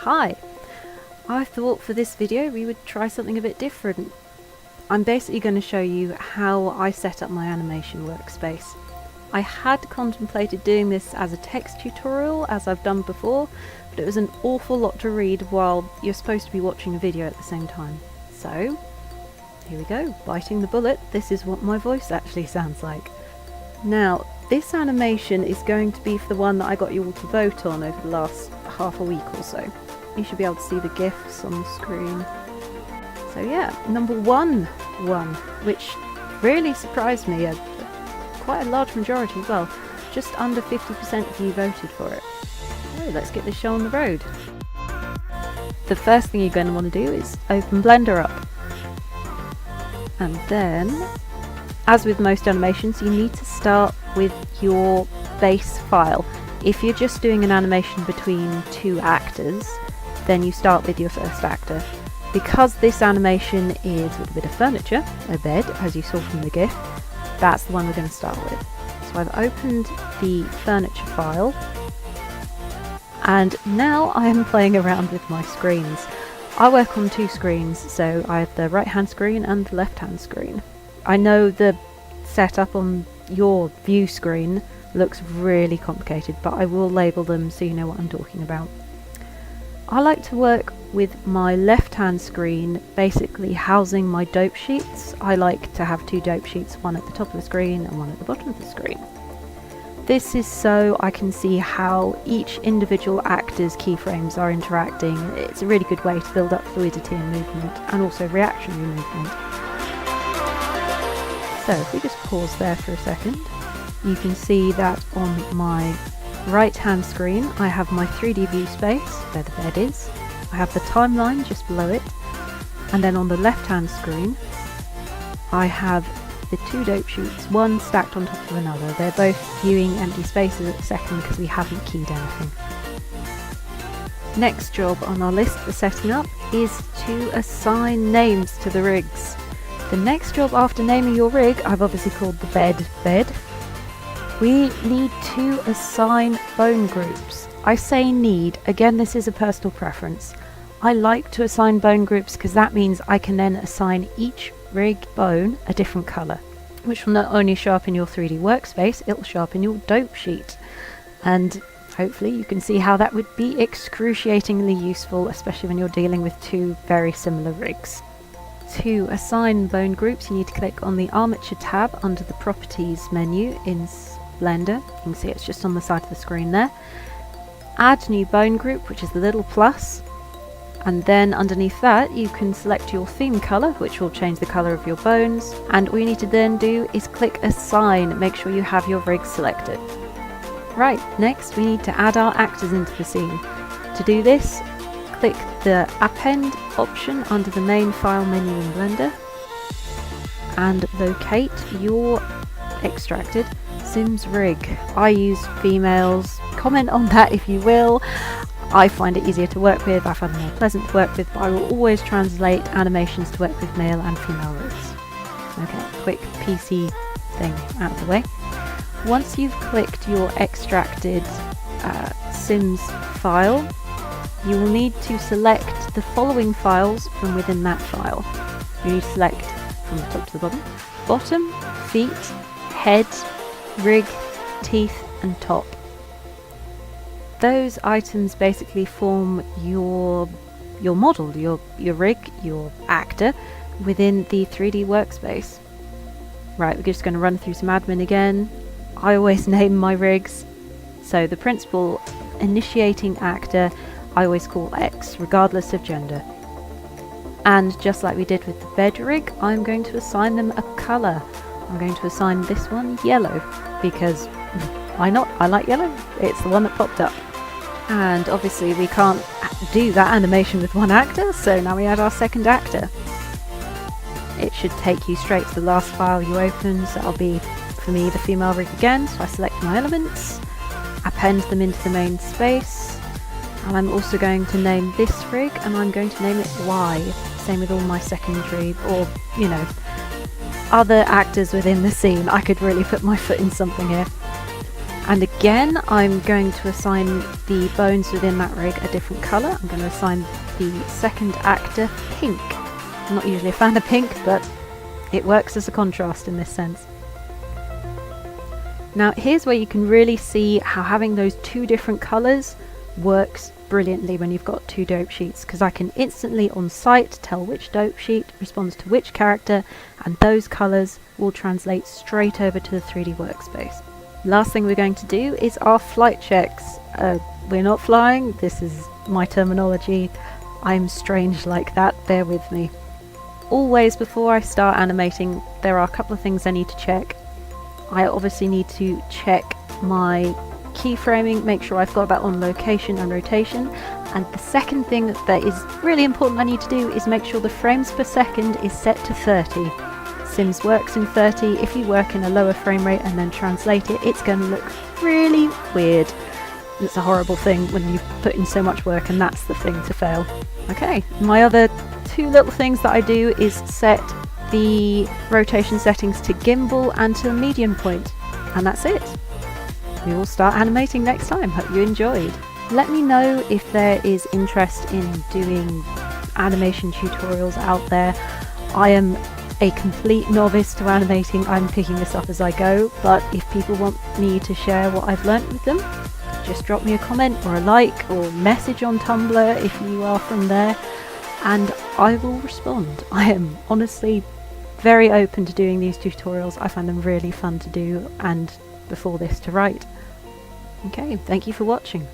Hi! I thought for this video we would try something a bit different. I'm basically going to show you how I set up my animation workspace. I had contemplated doing this as a text tutorial, as I've done before, but it was an awful lot to read while you're supposed to be watching a video at the same time. So, here we go, biting the bullet. This is what my voice actually sounds like. Now, this animation is going to be for the one that I got you all to vote on over the last half a week or so. You should be able to see the GIFs on the screen. So yeah, number one, which really surprised me, quite a large majority as well. Just under 50% of you voted for it. So let's get this show on the road. The first thing you're going to want to do is open Blender up. And then, as with most animations, you need to start with your base file. If you're just doing an animation between two actors, then you start with your first actor. Because this animation is with a bit of furniture, a bed, as you saw from the GIF, that's the one we're going to start with. So I've opened the furniture file, and now I am playing around with my screens. I work on two screens, so I have the right hand screen and the left hand screen. I know the setup on your view screen looks really complicated, but I will label them so you know what I'm talking about. I like to work with my left hand screen basically housing my dope sheets. I like to have two dope sheets, one at the top of the screen and one at the bottom of the screen. This is so I can see how each individual actor's keyframes are interacting. It's a really good way to build up fluidity and movement, and also reactionary movement. So if we just pause there for a second, you can see that on my right hand screen I have my 3D view space where the bed is. I have the timeline just below it, and then on the left hand screen I have the two dope sheets, one stacked on top of another. They're both viewing empty spaces at the second because we haven't keyed anything. Next job on our list for setting up is to assign names to the rigs. The next job after naming your rig, I've obviously called the bed. We need to assign bone groups. I say need, again this is a personal preference. I like to assign bone groups because that means I can then assign each rig bone a different colour, which will not only show up in your 3D workspace, it will show up in your dope sheet. And hopefully you can see how that would be excruciatingly useful, especially when you're dealing with two very similar rigs. To assign bone groups, you need to click on the Armature tab under the Properties menu in Blender. You can see it's just on the side of the screen there. Add new bone group, which is the little plus, and then underneath that you can select your theme colour, which will change the colour of your bones, and all you need to then do is click Assign. Make sure you have your rig selected. Right, next we need to add our actors into the scene. To do this, click the Append option under the main file menu in Blender and locate your extracted Sims rig. I use females, comment on that if you will. I find it easier to work with, I find it more pleasant to work with, but I will always translate animations to work with male and female rigs. Okay, quick PC thing out of the way. Once you've clicked your extracted Sims file, you will need to select the following files from within that file. You need to select from the top to the bottom, bottom, feet, head, rig, teeth and top. Those items basically form your model, your rig, your actor within the 3D workspace. Right, we're just going to run through some admin again. I always name my rigs. So the principal initiating actor I always call X, regardless of gender. And just like we did with the bed rig, I'm going to assign them a colour. I'm going to assign this one yellow, because why not? I like yellow. It's the one that popped up. And obviously we can't do that animation with one actor, so now we add our second actor. It should take you straight to the last file you opened, so that'll be, for me, the female rig again. So I select my elements, append them into the main space, and I'm also going to name this rig, and I'm going to name it Y. Same with all my secondary, or, you know, other actors within the scene. I could really put my foot in something here. And again, I'm going to assign the bones within that rig a different colour. I'm going to assign the second actor pink. I'm not usually a fan of pink, but it works as a contrast in this sense. Now here's where you can really see how having those two different colours works brilliantly when you've got two dope sheets, because I can instantly on sight tell which dope sheet responds to which character, and those colours will translate straight over to the 3D workspace. Last thing we're going to do is our flight checks. We're not flying, this is my terminology. I'm strange like that, bear with me. Always before I start animating, there are a couple of things I need to check. I obviously need to check my keyframing, make sure I've got that on location and rotation, and the second thing that is really important I need to do is make sure the frames per second is set to 30. Sims works in 30. If you work in a lower frame rate and then translate it, it's going to look really weird. It's a horrible thing when you put in so much work, and that's the thing to fail. Okay, my other two little things that I do is set the rotation settings to gimbal and to median point, and that's it. We will start animating next time. Hope you enjoyed. Let me know if there is interest in doing animation tutorials out there. I am a complete novice to animating. I'm picking this up as I go, but if people want me to share what I've learnt with them, just drop me a comment or a like or message on Tumblr if you are from there, and I will respond. I am honestly very open to doing these tutorials. I find them really fun to do, and before this to write. Okay, thank you for watching.